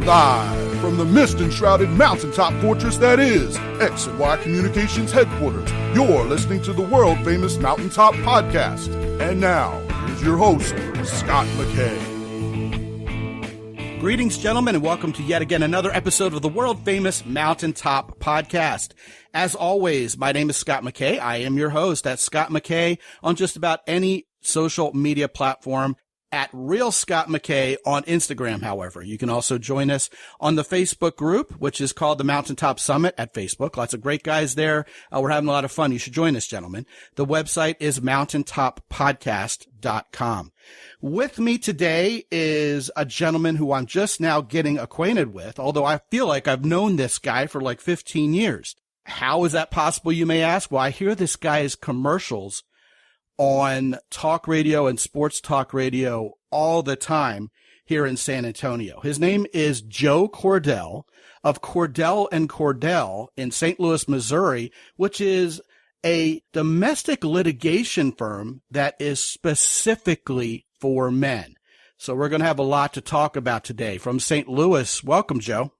Live from the mist-enshrouded mountaintop fortress that is X and Y Communications headquarters, you're listening to the world-famous Mountaintop Podcast. And now, here's your host, Scott McKay. Greetings, gentlemen, and welcome to yet again another episode of the world-famous Mountaintop Podcast. As always, my name is Scott McKay. I am your host at Scott McKay on just about any social media platform. At Real Scott McKay on Instagram, however. You can also join us on the Facebook group, which is called the Mountaintop Summit at Facebook. Lots of great guys there. We're having a lot of fun. You should join us, gentlemen. The website is mountaintoppodcast.com. With me today is a gentleman who I'm just now getting acquainted with, although I feel like I've known this guy for like 15 years. How is that possible, you may ask? Well, I hear this guy's commercials on talk radio and sports talk radio all the time here in San Antonio. His name is Joe Cordell of Cordell & Cordell in St. Louis, Missouri, which is a domestic litigation firm that is specifically for men. So we're going to have a lot to talk about today. From St. Louis, welcome, Joe.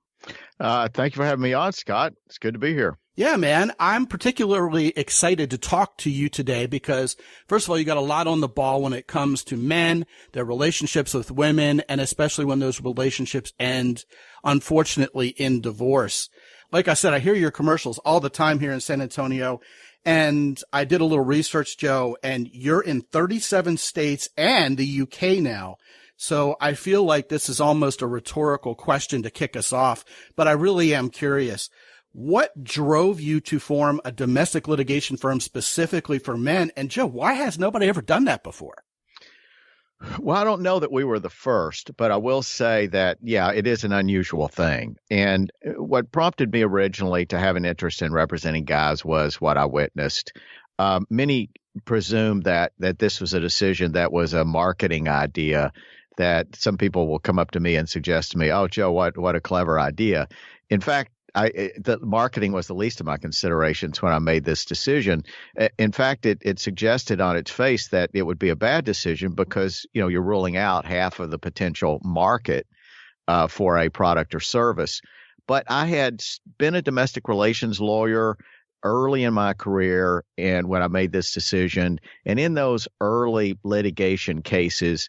Thank you for having me on, Scott. It's good to be here. Yeah, man. I'm particularly excited to talk to you today because, first of all, you got a lot on the ball when it comes to men, their relationships with women, and especially when those relationships end, unfortunately, in divorce. Like I said, I hear your commercials all the time here in San Antonio, and I did a little research, Joe, and you're in 37 states and the UK now. So I feel like this is almost a rhetorical question to kick us off, but I really am curious. What drove you to form a domestic litigation firm specifically for men? And Joe, why has nobody ever done that before? Well, I don't know that we were the first, but I will say that, yeah, it is an unusual thing. And what prompted me originally to have an interest in representing guys was what I witnessed. Many presume that this was a decision that was a marketing idea, that some people will come up to me and suggest to me, oh, Joe, what a clever idea. In fact, the marketing was the least of my considerations when I made this decision. In fact, it suggested on its face that it would be a bad decision because, you know, you're ruling out half of the potential market for a product or service. But I had been a domestic relations lawyer early in my career, and when I made this decision, and in those early litigation cases,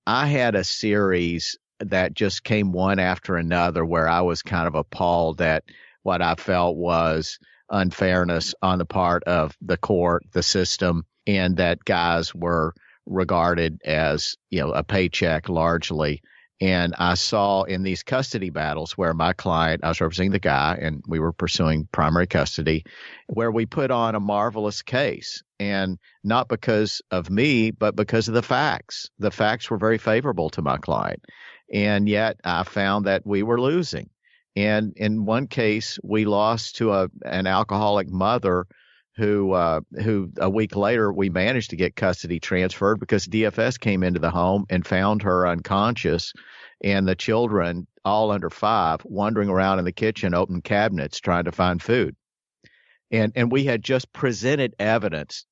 I had a series that just came one after another where I was kind of appalled at what I felt was unfairness on the part of the court, the system, and that guys were regarded as, you know, a paycheck largely. And I saw in these custody battles where my client, I was representing the guy and we were pursuing primary custody, where we put on a marvelous case. And not because of me, but because of the facts. The facts were very favorable to my client. And yet I found that we were losing. And in one case, we lost to an alcoholic mother who a week later we managed to get custody transferred because DFS came into the home and found her unconscious and the children, all under 5, wandering around in the kitchen, opening cabinets, trying to find food. And we had just presented evidence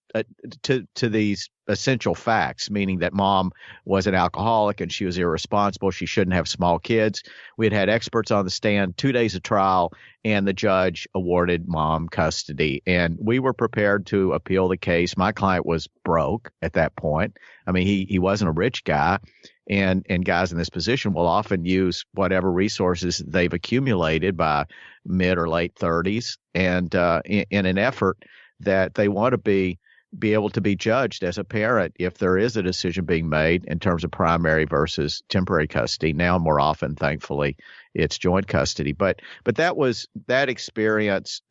to these essential facts, meaning that mom was an alcoholic and she was irresponsible. She shouldn't have small kids. We had experts on the stand, 2 days of trial, and the judge awarded mom custody. And we were prepared to appeal the case. My client was broke at that point. I mean, he wasn't a rich guy. And guys in this position will often use whatever resources they've accumulated by mid or late 30s and in an effort that they want to be able to be judged as a parent if there is a decision being made in terms of primary versus temporary custody. Now, more often, thankfully, it's joint custody. But that experience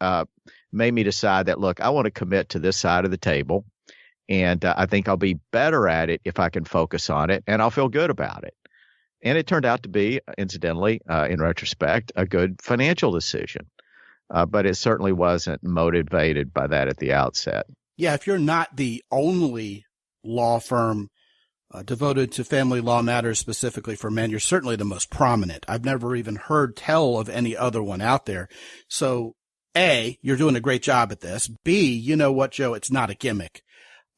made me decide that, look, I want to commit to this side of the table. And I think I'll be better at it if I can focus on it, and I'll feel good about it. And it turned out to be, incidentally, in retrospect, a good financial decision. But it certainly wasn't motivated by that at the outset. Yeah, if you're not the only law firm devoted to family law matters specifically for men, you're certainly the most prominent. I've never even heard tell of any other one out there. So, A, you're doing a great job at this. B, you know what, Joe? It's not a gimmick.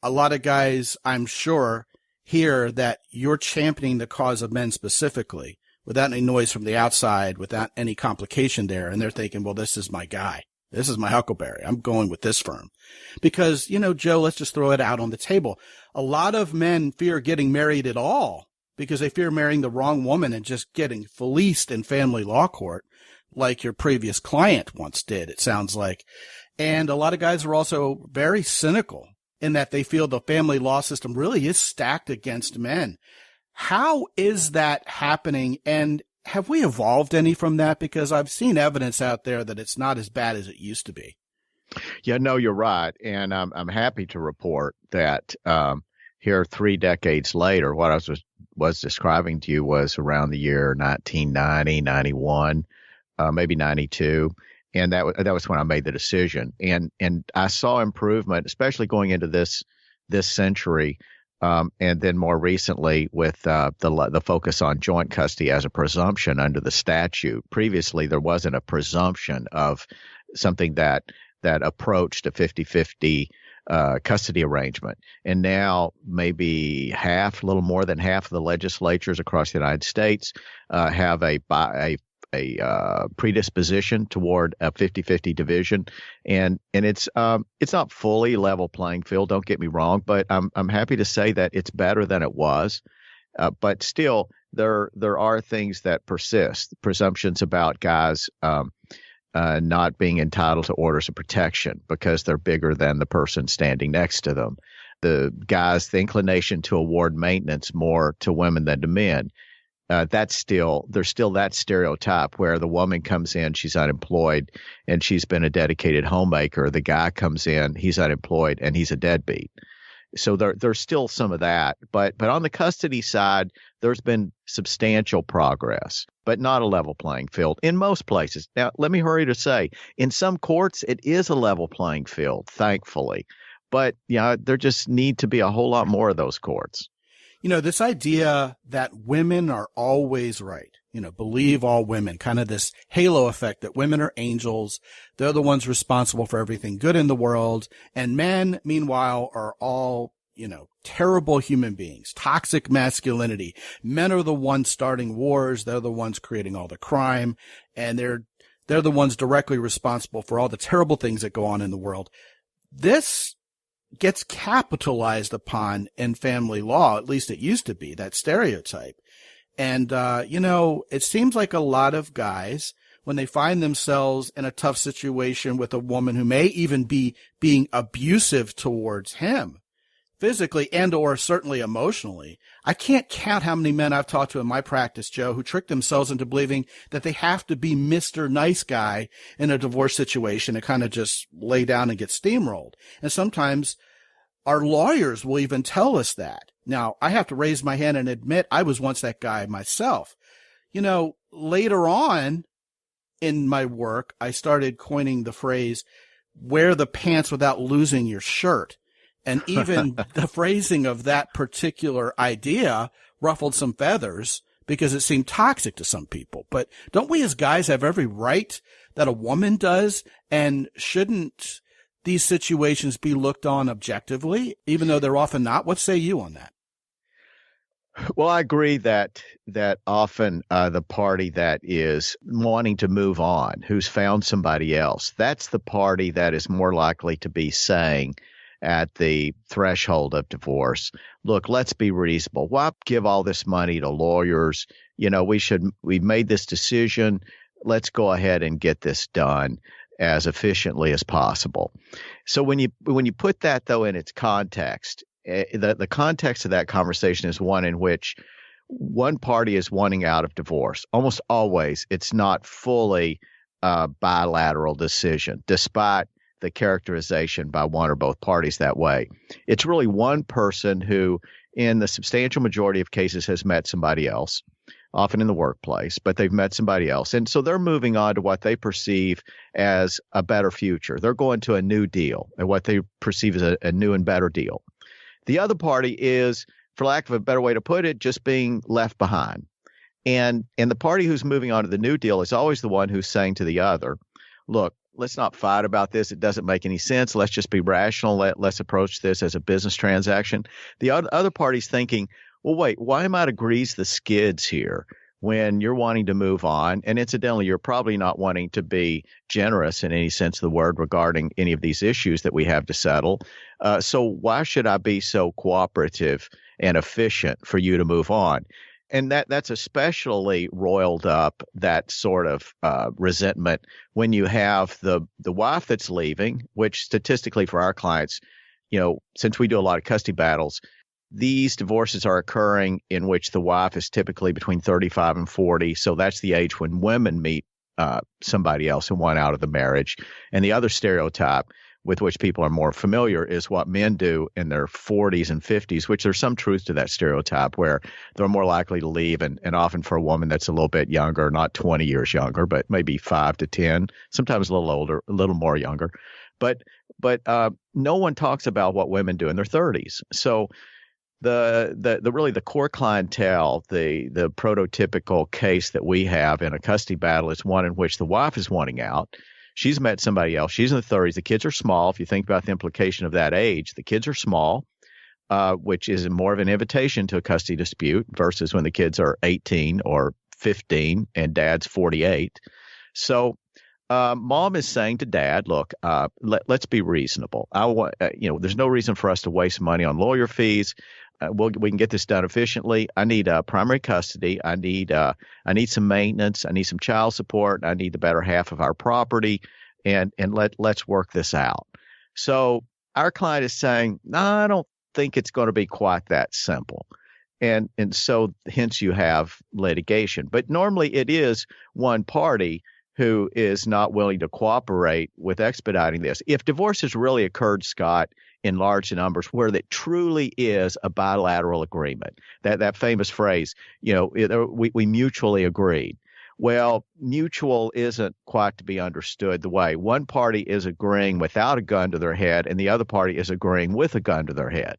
A lot of guys, I'm sure, hear that you're championing the cause of men specifically, without any noise from the outside, without any complication there. And they're thinking, well, this is my guy. This is my huckleberry. I'm going with this firm. Because, Joe, let's just throw it out on the table. A lot of men fear getting married at all because they fear marrying the wrong woman and just getting fleeced in family law court like your previous client once did, it sounds like. And a lot of guys are also very cynical in that they feel the family law system really is stacked against men. How is that happening? And have we evolved any from that? Because I've seen evidence out there that it's not as bad as it used to be. Yeah, no, you're right. And I'm happy to report that here 3 decades later, what I was describing to you was around the year 1990, 91, maybe 92. And that was when I made the decision. And I saw improvement, especially going into this century. And then more recently with the focus on joint custody as a presumption under the statute. Previously, there wasn't a presumption of something that approached a 50-50 custody arrangement. And now maybe a little more than half of the legislatures across the United States have a predisposition toward a 50-50 division. And it's not fully level playing field, don't get me wrong, but I'm happy to say that it's better than it was. But still there are things that persist, presumptions about guys not being entitled to orders of protection because they're bigger than the person standing next to them. The inclination to award maintenance more to women than to men. There's still that stereotype where the woman comes in, she's unemployed, and she's been a dedicated homemaker. The guy comes in, he's unemployed, and he's a deadbeat. So there's still some of that. But on the custody side, there's been substantial progress, but not a level playing field in most places. Now, let me hurry to say, in some courts, it is a level playing field, thankfully. But there just need to be a whole lot more of those courts. This idea that women are always right, believe all women, kind of this halo effect that women are angels. They're the ones responsible for everything good in the world. And men, meanwhile, are all, terrible human beings, toxic masculinity. Men are the ones starting wars. They're the ones creating all the crime. And they're the ones directly responsible for all the terrible things that go on in the world. This gets capitalized upon in family law, at least it used to be, that stereotype. And, it seems like a lot of guys, when they find themselves in a tough situation with a woman who may even be being abusive towards him, physically and or certainly emotionally, I can't count how many men I've talked to in my practice, Joe, who trick themselves into believing that they have to be Mr. Nice Guy in a divorce situation and kind of just lay down and get steamrolled. And sometimes our lawyers will even tell us that. Now, I have to raise my hand and admit I was once that guy myself. Later on in my work, I started coining the phrase, wear the pants without losing your shirt. And even the phrasing of that particular idea ruffled some feathers because it seemed toxic to some people. But don't we as guys have every right that a woman does? And shouldn't these situations be looked on objectively, even though they're often not? What say you on that? Well, I agree that often the party that is wanting to move on, who's found somebody else, that's the party that is more likely to be saying at the threshold of divorce, look, let's be reasonable. Why give all this money to lawyers? We've made this decision. Let's go ahead and get this done as efficiently as possible. So when you put that, though, in its context, the context of that conversation is one in which one party is wanting out of divorce. Almost always, it's not fully a bilateral decision, despite the characterization by one or both parties that way. It's really one person who, in the substantial majority of cases, has met somebody else, often in the workplace, but they've met somebody else. And so they're moving on to what they perceive as a better future. They're going to a new deal, and what they perceive as a new and better deal. The other party is, for lack of a better way to put it, just being left behind. And the party who's moving on to the new deal is always the one who's saying to the other, look, let's not fight about this. It doesn't make any sense. Let's just be rational. Let's approach this as a business transaction. The other party's thinking, well, wait, why am I to grease the skids here? when you're wanting to move on. And incidentally, you're probably not wanting to be generous in any sense of the word regarding any of these issues that we have to settle. So why should I be so cooperative and efficient for you to move on? And that's especially roiled up, that sort of resentment, when you have the wife that's leaving, which statistically for our clients, since we do a lot of custody battles, these divorces are occurring in which the wife is typically between 35 and 40. So that's the age when women meet somebody else and want out of the marriage. And the other stereotype with which people are more familiar is what men do in their 40s and 50s, which there's some truth to that stereotype, where they're more likely to leave, and often for a woman that's a little bit younger, not 20 years younger, but maybe 5 to 10, sometimes a little older, a little more younger. But no one talks about what women do in their 30s. So the core clientele, the prototypical case that we have in a custody battle is one in which the wife is wanting out. She's met somebody else. She's in the 30s. The kids are small. If you think about the implication of that age, the kids are small, which is more of an invitation to a custody dispute versus when the kids are 18 or 15 and dad's 48. So mom is saying to dad, look, let's be reasonable. There's no reason for us to waste money on lawyer fees. We can get this done efficiently. I need primary custody. I need some maintenance. I need some child support. I need the better half of our property, and let's work this out. So our client is saying, no, I don't think it's going to be quite that simple. And so hence you have litigation. But normally it is one party who is not willing to cooperate with expediting this. If divorce has really occurred, Scott, in large numbers, where that truly is a bilateral agreement, that famous phrase, we mutually agreed. Well, mutual isn't quite to be understood the way one party is agreeing without a gun to their head and the other party is agreeing with a gun to their head.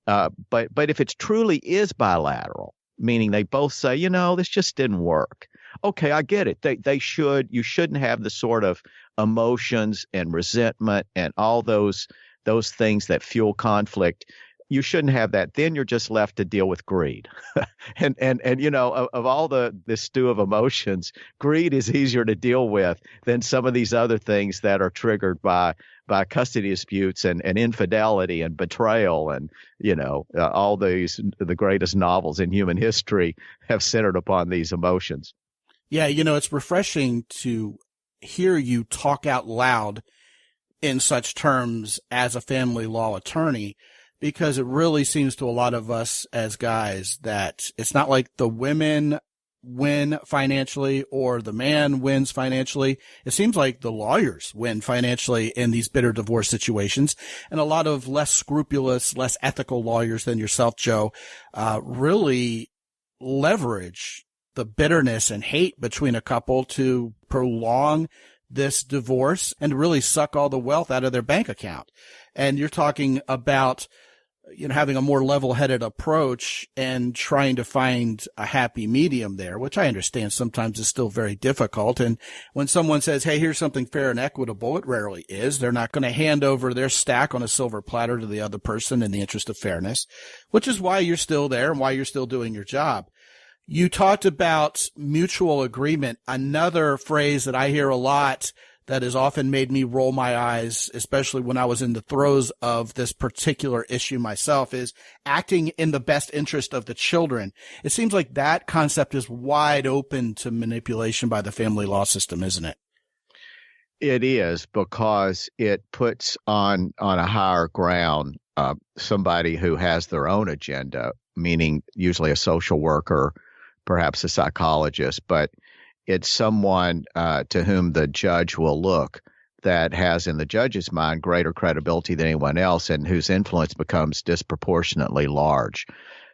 But if it truly is bilateral, meaning they both say, this just didn't work. Okay, I get it. You shouldn't have the sort of emotions and resentment and all those things that fuel conflict. You shouldn't have that. Then you're just left to deal with greed. and of all this stew of emotions, greed is easier to deal with than some of these other things that are triggered by custody disputes and infidelity and betrayal. And, all the greatest novels in human history have centered upon these emotions. Yeah, it's refreshing to hear you talk out loud in such terms as a family law attorney, because it really seems to a lot of us as guys that it's not like the women win financially or the man wins financially. It seems like the lawyers win financially in these bitter divorce situations. And a lot of less scrupulous, less ethical lawyers than yourself, Joe, really leverage the bitterness and hate between a couple to prolong this divorce and really suck all the wealth out of their bank account. And you're talking about, having a more level-headed approach and trying to find a happy medium there, which I understand sometimes is still very difficult. And when someone says, hey, here's something fair and equitable, it rarely is. They're not going to hand over their stack on a silver platter to the other person in the interest of fairness, which is why you're still there and why you're still doing your job. You talked about mutual agreement. Another phrase that I hear a lot that has often made me roll my eyes, especially when I was in the throes of this particular issue myself, is acting in the best interest of the children. It seems like that concept is wide open to manipulation by the family law system, isn't it? It is, because it puts on a higher ground somebody who has their own agenda, meaning usually a social worker, perhaps a psychologist, but it's someone to whom the judge will look that has in the judge's mind greater credibility than anyone else and whose influence becomes disproportionately large.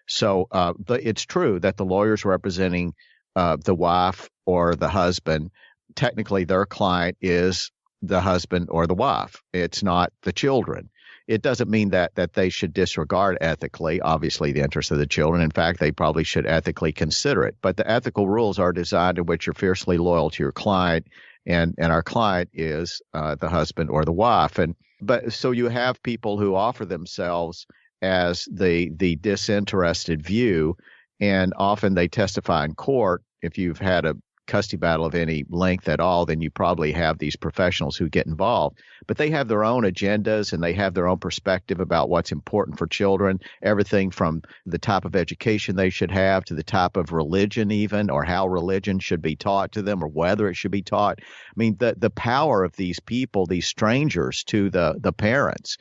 So it's true that the lawyers representing the wife or the husband, technically their client is the husband or the wife. It's not the children. It doesn't mean that they should disregard ethically, obviously, the interests of the children. In fact, they probably should ethically consider it. But the ethical rules are designed in which you're fiercely loyal to your client, and our client is the husband or the wife. But so you have people who offer themselves as the disinterested view, and often they testify in court if you've had a custody battle of any length at all, then you probably have these professionals who get involved. But they have their own agendas and they have their own perspective about what's important for children, everything from the type of education they should have to the type of religion even, or how religion should be taught to them or whether it should be taught. I mean, the power of these people, these strangers to the parents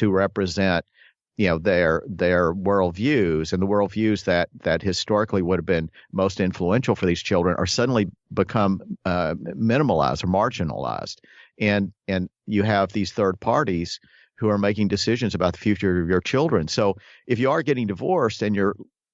who represent their worldviews, and the worldviews that historically would have been most influential for these children are suddenly become minimalized or marginalized. And you have these third parties who are making decisions about the future of your children. So if you are getting divorced and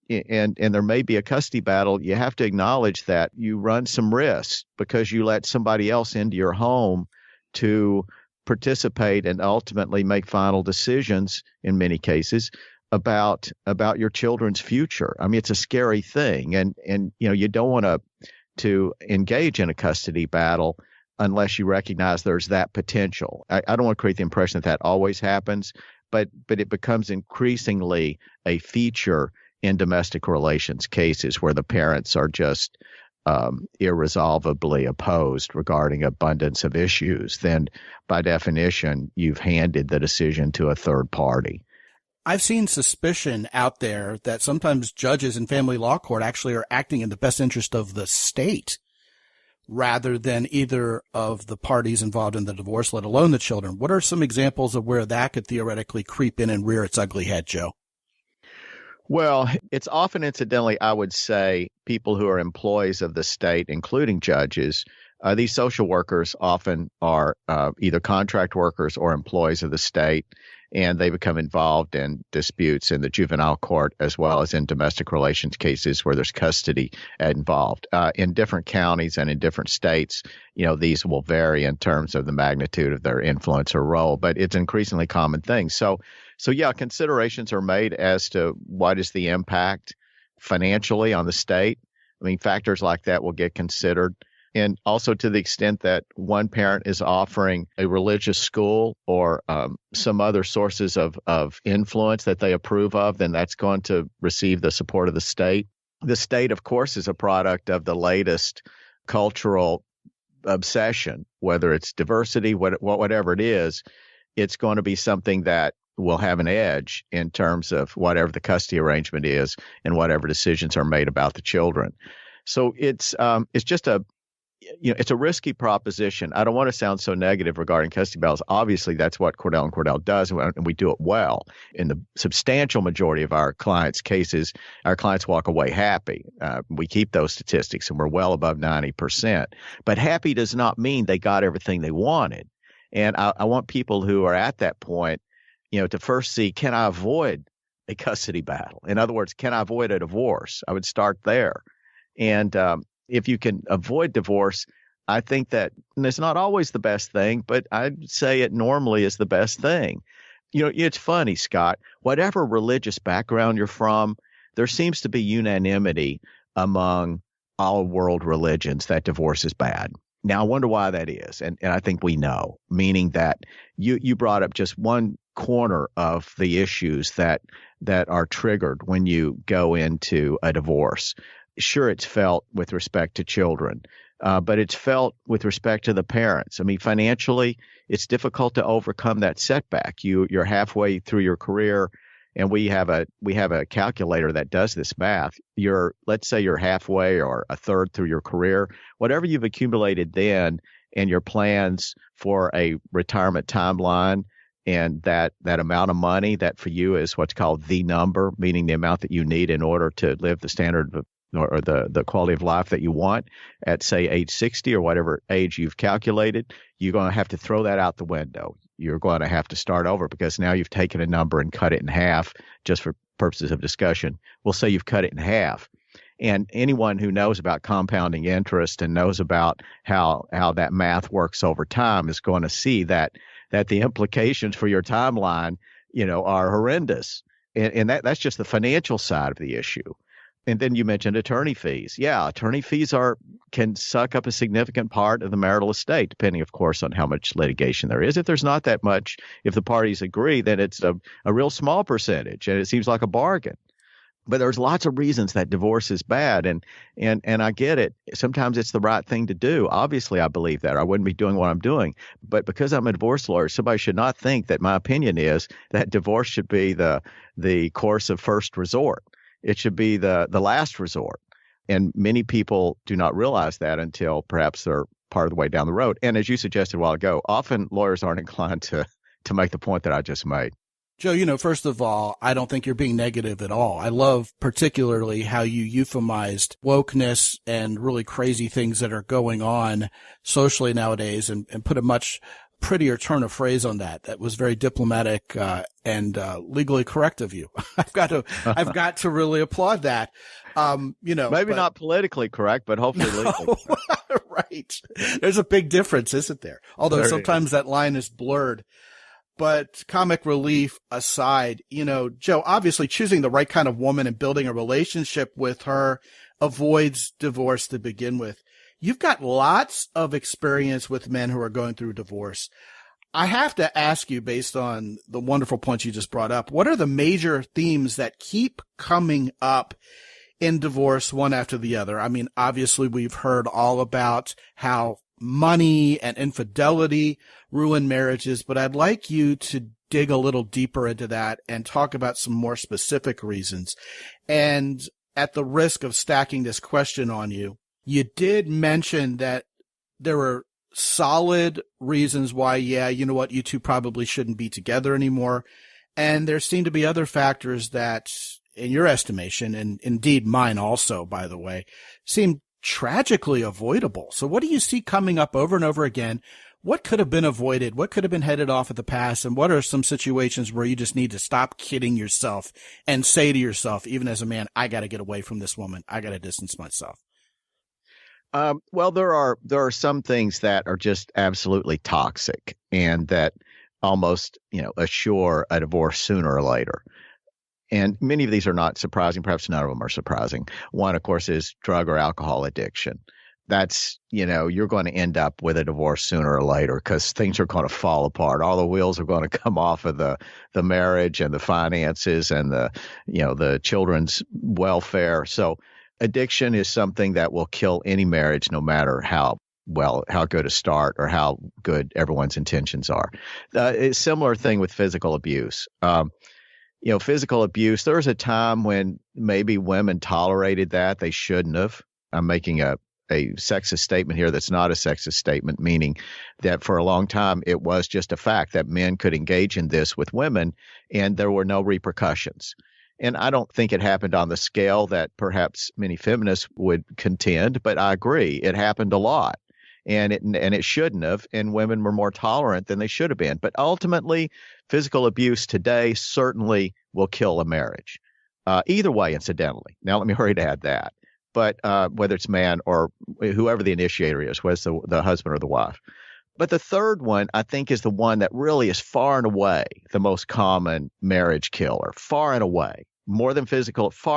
and there may be a custody battle, you have to acknowledge that you run some risks because you let somebody else into your home to participate and ultimately make final decisions in many cases about your children's future. I mean, it's a scary thing, and you don't want to engage in a custody battle unless you recognize there's that potential. I don't want to create the impression that always happens, but it becomes increasingly a feature in domestic relations cases where the parents are just irresolvably opposed regarding abundance of issues. Then by definition, you've handed the decision to a third party. I've seen suspicion out there that sometimes judges in family law court actually are acting in the best interest of the state rather than either of the parties involved in the divorce, let alone the children. What are some examples of where that could theoretically creep in and rear its ugly head, Joe? Well, it's often, incidentally, I would say, people who are employees of the state, including judges. These social workers often are either contract workers or employees of the state, and they become involved in disputes in the juvenile court as well as in domestic relations cases where there's custody involved. In different counties and in different states, these will vary in terms of the magnitude of their influence or role, but it's an increasingly common thing. So yeah, considerations are made as to what is the impact financially on the state. I mean, factors like that will get considered. And also to the extent that one parent is offering a religious school or some other sources of influence that they approve of, then that's going to receive the support of the state. The state, of course, is a product of the latest cultural obsession, whether it's diversity, whatever it is, it's going to be something that will have an edge in terms of whatever the custody arrangement is and whatever decisions are made about the children. So it's just it's a risky proposition. I don't want to sound so negative regarding custody battles. Obviously, that's what Cordell and Cordell does, and we do it well. In the substantial majority of our clients' cases, our clients walk away happy. We keep those statistics, and we're well above 90%. But happy does not mean they got everything they wanted. And I want people who are at that point, to first see, can I avoid a custody battle? In other words, can I avoid a divorce? I would start there. And if you can avoid divorce, I think that it's not always the best thing, but I'd say it normally is the best thing. It's funny, Scott, whatever religious background you're from, there seems to be unanimity among all world religions that divorce is bad. Now, I wonder why that is. And I think we know, meaning that you brought up just one corner of the issues that are triggered when you go into a divorce. Sure, it's felt with respect to children, but it's felt with respect to the parents. I mean, financially, it's difficult to overcome that setback. You're halfway through your career, and we have a calculator that does this math. Let's say you're halfway or a third through your career. Whatever you've accumulated then and your plans for a retirement timeline, and that amount of money that for you is what's called the number, meaning the amount that you need in order to live the standard of or the quality of life that you want at, say, age 60 or whatever age you've calculated, you're going to have to throw that out the window. You're going to have to start over because now you've taken a number and cut it in half just for purposes of discussion. We'll say you've cut it in half. And anyone who knows about compounding interest and knows about how that math works over time is going to see that the implications for your timeline, are horrendous. And that's just the financial side of the issue. And then you mentioned attorney fees. Yeah, attorney fees can suck up a significant part of the marital estate, depending, of course, on how much litigation there is. If there's not that much, if the parties agree, then it's a real small percentage, and it seems like a bargain. But there's lots of reasons that divorce is bad, and I get it. Sometimes it's the right thing to do. Obviously, I believe that. I wouldn't be doing what I'm doing. But because I'm a divorce lawyer, somebody should not think that my opinion is that divorce should be the course of first resort. It should be the last resort. And many people do not realize that until perhaps they're part of the way down the road. And as you suggested a while ago, often lawyers aren't inclined to make the point that I just made. Joe, first of all, I don't think you're being negative at all. I love particularly how you euphemized wokeness and really crazy things that are going on socially nowadays and put a much prettier turn of phrase on that. That was very diplomatic and legally correct of you. I've got to really applaud that. Maybe not politically correct, but hopefully legally correct. Right. There's a big difference, isn't there? Although sometimes that line is blurred. But comic relief aside, Joe, obviously choosing the right kind of woman and building a relationship with her avoids divorce to begin with. You've got lots of experience with men who are going through divorce. I have to ask you, based on the wonderful points you just brought up, what are the major themes that keep coming up in divorce one after the other? I mean, obviously we've heard all about how money and infidelity ruin marriages, but I'd like you to dig a little deeper into that and talk about some more specific reasons. And at the risk of stacking this question on you, you did mention that there were solid reasons why, you two probably shouldn't be together anymore. And there seem to be other factors that, in your estimation, and indeed mine also, by the way, seem tragically avoidable. So what do you see coming up over and over again? What could have been avoided? What could have been headed off at the past? And what are some situations where you just need to stop kidding yourself and say to yourself, even as a man, I got to get away from this woman. I got to distance myself. Well, there are some things that are just absolutely toxic and that almost, assure a divorce sooner or later. And many of these are not surprising. Perhaps none of them are surprising. One, of course, is drug or alcohol addiction. That's, you're going to end up with a divorce sooner or later because things are going to fall apart. All the wheels are going to come off of the marriage and the finances and the children's welfare. So addiction is something that will kill any marriage, no matter how good a start or how good everyone's intentions are. It's a similar thing with physical abuse. Physical abuse, there was a time when maybe women tolerated that. They shouldn't have. I'm making a sexist statement here that's not a sexist statement, meaning that for a long time it was just a fact that men could engage in this with women and there were no repercussions. And I don't think it happened on the scale that perhaps many feminists would contend, but I agree. It happened a lot. And it shouldn't have, and women were more tolerant than they should have been. But ultimately, physical abuse today certainly will kill a marriage. Either way, incidentally. Now, let me hurry to add that. But whether it's man or whoever the initiator is, whether it's the husband or the wife. But the third one, I think, is the one that really is far and away the most common marriage killer, far and away. Far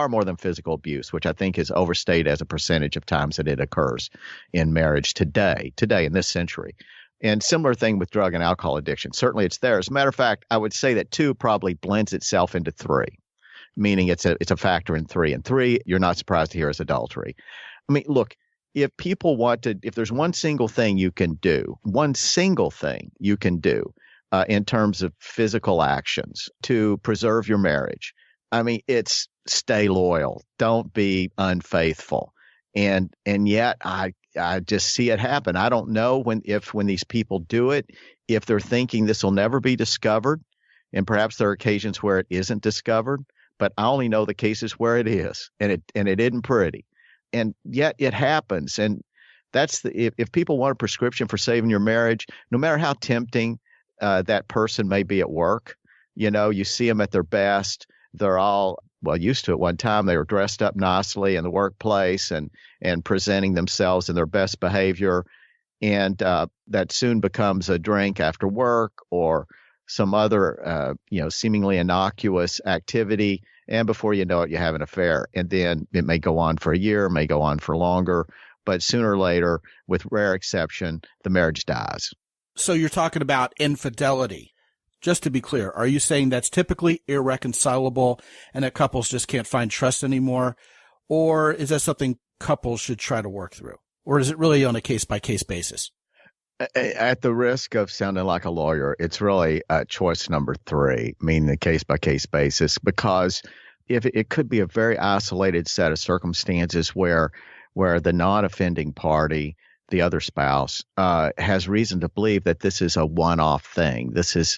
more than physical abuse, which I think is overstated as a percentage of times that it occurs in marriage today in this century. And similar thing with drug and alcohol addiction. Certainly it's there. As a matter of fact, I would say that 2 probably blends itself into 3, meaning it's a factor in 3. And 3, you're not surprised to hear, is adultery. I mean, look, if there's one single thing you can do in terms of physical actions to preserve your marriage, I mean, it's stay loyal. Don't be unfaithful. And yet I just see it happen. I don't know when these people do it, if they're thinking this will never be discovered, and perhaps there are occasions where it isn't discovered, but I only know the cases where it is, and it isn't pretty. And yet it happens. And that's if people want a prescription for saving your marriage, no matter how tempting that person may be at work, you see them at their best. They're all used to it. One time they were dressed up nicely in the workplace and presenting themselves in their best behavior. And that soon becomes a drink after work or some other, seemingly innocuous activity. And before you know it, you have an affair. And then it may go on for a year, may go on for longer. But sooner or later, with rare exception, the marriage dies. So you're talking about infidelity. Just to be clear, are you saying that's typically irreconcilable and that couples just can't find trust anymore? Or is that something couples should try to work through? Or is it really on a case-by-case basis? At the risk of sounding like a lawyer, it's really choice number 3, meaning the case-by-case basis, because if it could be a very isolated set of circumstances where the non-offending party, the other spouse, has reason to believe that this is a one-off thing. This is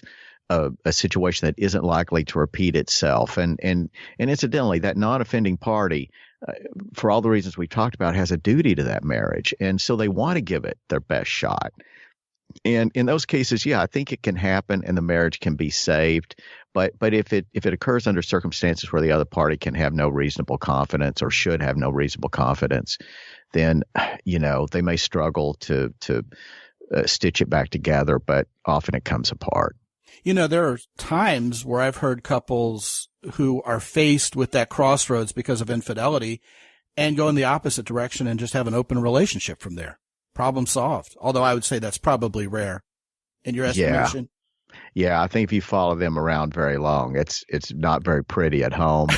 a situation that isn't likely to repeat itself. And incidentally, that non-offending party, for all the reasons we've talked about, has a duty to that marriage. And so they want to give it their best shot. And in those cases, yeah, I think it can happen and the marriage can be saved. But if it occurs under circumstances where the other party can have no reasonable confidence or should have no reasonable confidence, then, they may struggle to stitch it back together, but often it comes apart. There are times where I've heard couples who are faced with that crossroads because of infidelity and go in the opposite direction and just have an open relationship from there. Problem solved. Although I would say that's probably rare in your estimation. Yeah, I think if you follow them around very long, it's not very pretty at home.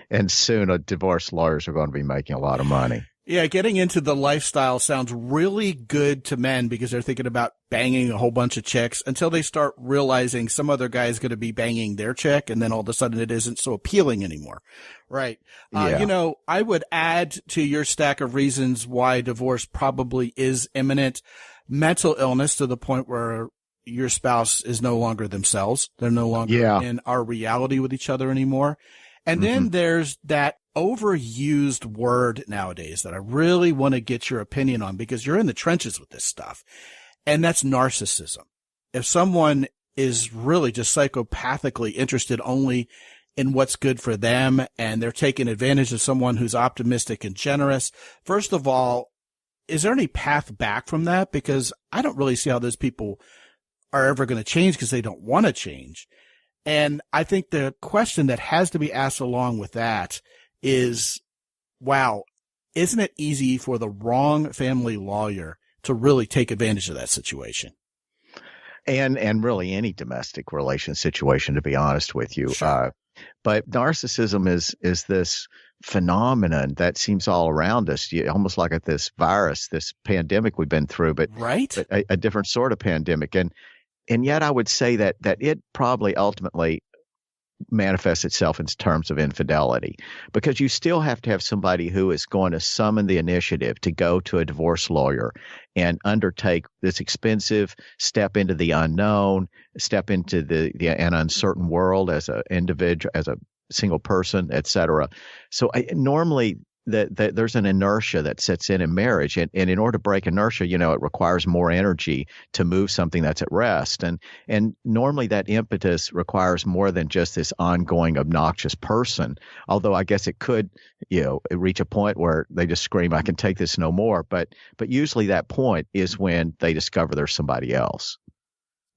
and soon divorce lawyers are going to be making a lot of money. Yeah, getting into the lifestyle sounds really good to men because they're thinking about banging a whole bunch of chicks until they start realizing some other guy is going to be banging their chick, and then all of a sudden it isn't so appealing anymore. Right. Yeah. I would add to your stack of reasons why divorce probably is imminent: mental illness to the point where your spouse is no longer themselves. They're no longer in our reality with each other anymore. And then there's that overused word nowadays that I really want to get your opinion on because you're in the trenches with this stuff. And that's narcissism. If someone is really just psychopathically interested only in what's good for them and they're taking advantage of someone who's optimistic and generous, first of all, is there any path back from that? Because I don't really see how those people are ever going to change because they don't want to change. And I think the question that has to be asked along with that is, wow, isn't it easy for the wrong family lawyer to really take advantage of that situation? And really any domestic relation situation, to be honest with you. Sure. But narcissism is this phenomenon that seems all around us, almost like this virus, this pandemic we've been through, but a different sort of pandemic. And yet I would say that it probably ultimately manifests itself in terms of infidelity, because you still have to have somebody who is going to summon the initiative to go to a divorce lawyer and undertake this expensive step into the unknown, step into an uncertain world as an individual, as a single person, et cetera. So normally there's an inertia that sets in marriage. And in order to break inertia, it requires more energy to move something that's at rest. And normally that impetus requires more than just this ongoing obnoxious person. Although I guess it could, reach a point where they just scream, I can take this no more. But usually that point is when they discover there's somebody else.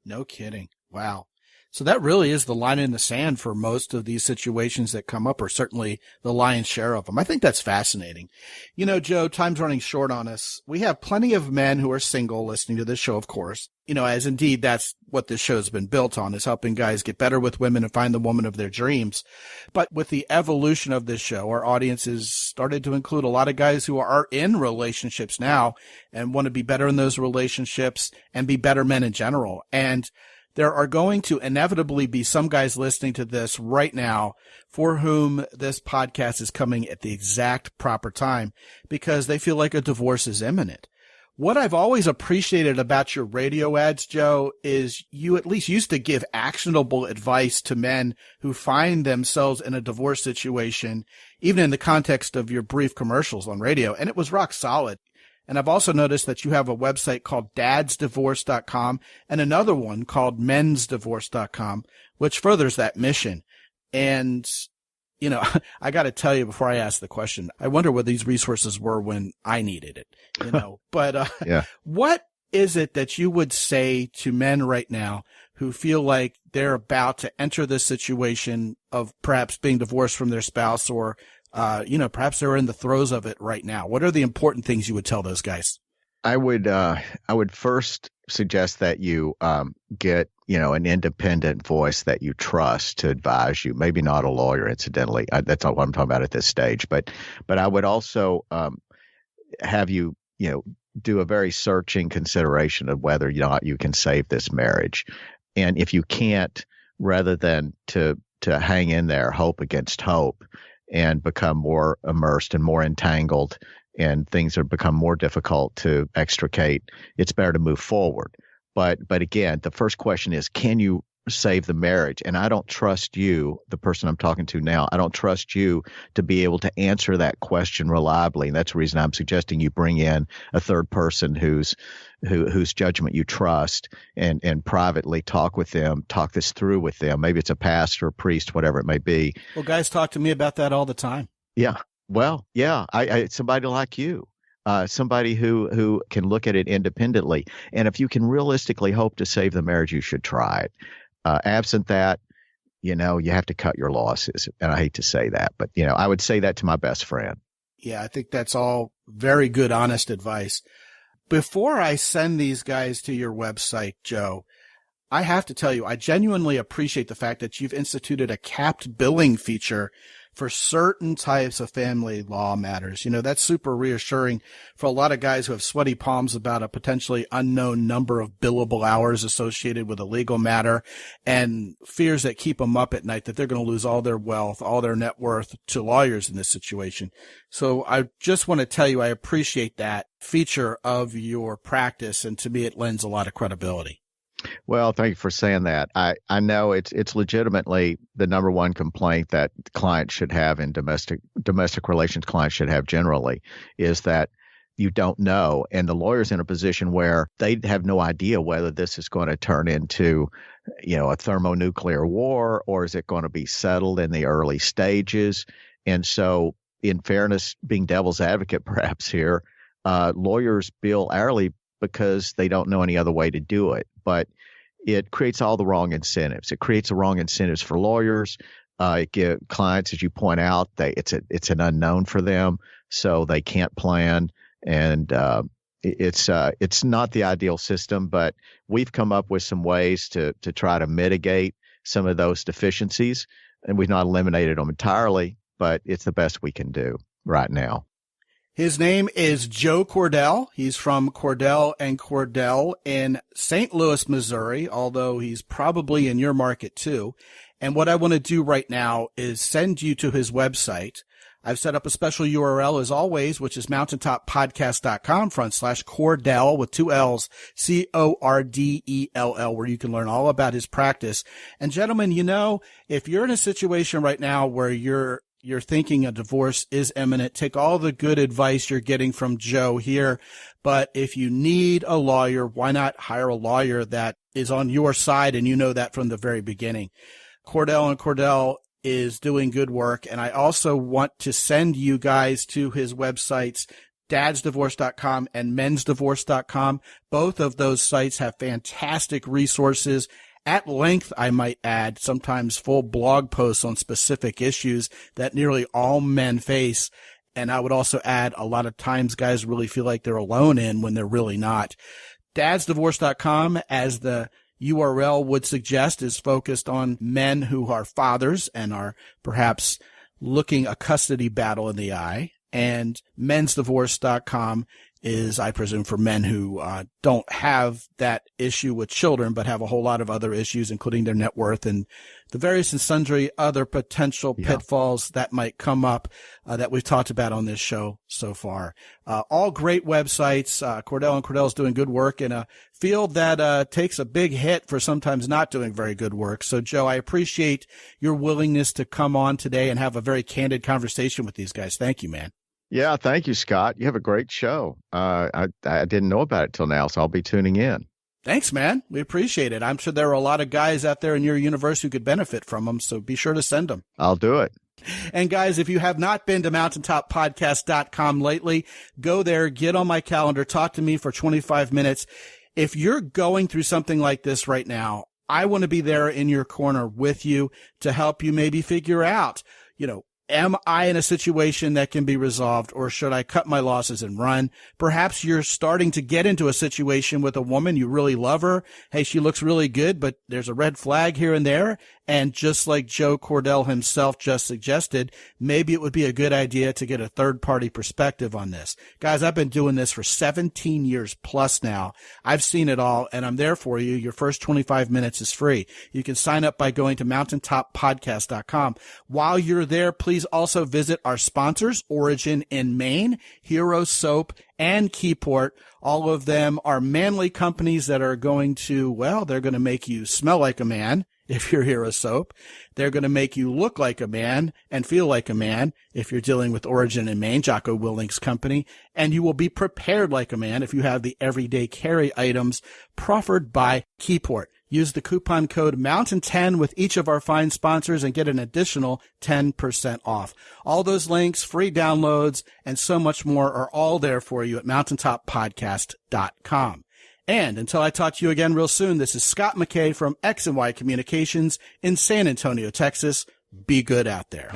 No kidding. Wow. So that really is the line in the sand for most of these situations that come up, or certainly the lion's share of them. I think that's fascinating. Joe, time's running short on us. We have plenty of men who are single listening to this show, of course, as indeed that's what this show has been built on, is helping guys get better with women and find the woman of their dreams. But with the evolution of this show, our audience has started to include a lot of guys who are in relationships now and want to be better in those relationships and be better men in general. And there are going to inevitably be some guys listening to this right now for whom this podcast is coming at the exact proper time because they feel like a divorce is imminent. What I've always appreciated about your radio ads, Joe, is you at least used to give actionable advice to men who find themselves in a divorce situation, even in the context of your brief commercials on radio, and it was rock solid. And I've also noticed that you have a website called dadsdivorce.com and another one called mensdivorce.com, which furthers that mission. And, I got to tell you before I ask the question, I wonder what these resources were when I needed it, but, yeah. What is it that you would say to men right now who feel like they're about to enter this situation of perhaps being divorced from their spouse or perhaps they're in the throes of it right now? What are the important things you would tell those guys? I would first suggest that you get, an independent voice that you trust to advise you. Maybe not a lawyer, incidentally. That's not what I'm talking about at this stage. But I would also have you, do a very searching consideration of whether or not you can save this marriage. And if you can't, rather than to hang in there, hope against hope, and become more immersed and more entangled, and things are become more difficult to extricate, it's better to move forward. But again, the first question is, can you save the marriage? And I don't trust you, the person I'm talking to now, I don't trust you to be able to answer that question reliably. And that's the reason I'm suggesting you bring in a third person whose judgment you trust, and privately talk with them, talk this through with them. Maybe it's a pastor, a priest, whatever it may be. Well, guys talk to me about that all the time. Yeah. Well, yeah, I somebody like you. Somebody who can look at it independently. And if you can realistically hope to save the marriage, you should try it. Absent that, you have to cut your losses. And I hate to say that, but, I would say that to my best friend. Yeah, I think that's all very good, honest advice. Before I send these guys to your website, Joe, I have to tell you, I genuinely appreciate the fact that you've instituted a capped billing feature for certain types of family law matters. That's super reassuring for a lot of guys who have sweaty palms about a potentially unknown number of billable hours associated with a legal matter, and fears that keep them up at night that they're going to lose all their wealth, all their net worth to lawyers in this situation. So I just want to tell you, I appreciate that feature of your practice, and to me, it lends a lot of credibility. Well, thank you for saying that. I know it's legitimately the number one complaint that clients should have in domestic relations clients should have generally, is that you don't know. And the lawyer's in a position where they have no idea whether this is going to turn into, a thermonuclear war, or is it going to be settled in the early stages. And so, in fairness, being devil's advocate perhaps here, lawyers bill hourly because they don't know any other way to do it. But it creates all the wrong incentives. It creates the wrong incentives for lawyers. It gives clients, as you point out, it's an unknown for them, so they can't plan. And it's not the ideal system, but we've come up with some ways to try to mitigate some of those deficiencies, and we've not eliminated them entirely, but it's the best we can do right now. His name is Joe Cordell. He's from Cordell & Cordell in St. Louis, Missouri, although he's probably in your market too. And what I want to do right now is send you to his website. I've set up a special URL as always, which is mountaintoppodcast.com/Cordell with 2 L's, Cordell, where you can learn all about his practice. And gentlemen, if you're in a situation right now where you're thinking a divorce is imminent, take all the good advice you're getting from Joe here. But if you need a lawyer, why not hire a lawyer that is on your side, and you know that from the very beginning. Cordell & Cordell is doing good work. And I also want to send you guys to his websites, dadsdivorce.com and mensdivorce.com. Both of those sites have fantastic resources at length, I might add, sometimes full blog posts on specific issues that nearly all men face. And I would also add, a lot of times guys really feel like they're alone in when they're really not. Dadsdivorce.com, as the URL would suggest, is focused on men who are fathers and are perhaps looking a custody battle in the eye. And mensdivorce.com is, I presume, for men who don't have that issue with children, but have a whole lot of other issues, including their net worth and the various and sundry other potential pitfalls that might come up that we've talked about on this show so far. All great websites. Cordell & Cordell is doing good work in a field that takes a big hit for sometimes not doing very good work. So, Joe, I appreciate your willingness to come on today and have a very candid conversation with these guys. Thank you, man. Yeah, thank you, Scott. You have a great show. I didn't know about it till now, so I'll be tuning in. Thanks, man. We appreciate it. I'm sure there are a lot of guys out there in your universe who could benefit from them, so be sure to send them. I'll do it. And guys, if you have not been to mountaintoppodcast.com lately, go there, get on my calendar, talk to me for 25 minutes. If you're going through something like this right now, I want to be there in your corner with you to help you maybe figure out, Am I in a situation that can be resolved, or should I cut my losses and run? Perhaps you're starting to get into a situation with a woman. You really love her. Hey, she looks really good, but there's a red flag here and there. And just like Joe Cordell himself just suggested, maybe it would be a good idea to get a third-party perspective on this. Guys, I've been doing this for 17 years plus now. I've seen it all, and I'm there for you. Your first 25 minutes is free. You can sign up by going to mountaintoppodcast.com. While you're there, please also visit our sponsors, Origin in Maine, Hero Soap, and Keyport. All of them are manly companies that are going to, well, they're going to make you smell like a man if you're Hero Soap. They're going to make you look like a man and feel like a man if you're dealing with Origin in Maine, Jocko Willink's company. And you will be prepared like a man if you have the everyday carry items proffered by Keyport. Use the coupon code MOUNTAIN10 with each of our fine sponsors and get an additional 10% off. All those links, free downloads, and so much more are all there for you at mountaintoppodcast.com. And until I talk to you again real soon, this is Scott McKay from X&Y Communications in San Antonio, Texas. Be good out there.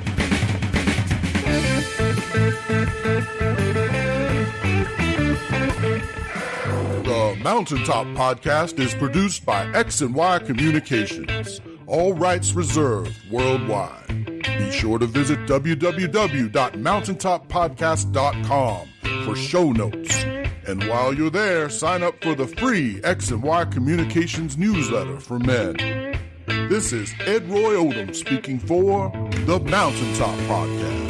The Mountaintop Podcast is produced by X&Y Communications. All rights reserved worldwide. Be sure to visit www.mountaintoppodcast.com for show notes. And while you're there, sign up for the free X&Y Communications newsletter for men. This is Ed Roy Odom speaking for the Mountaintop Podcast.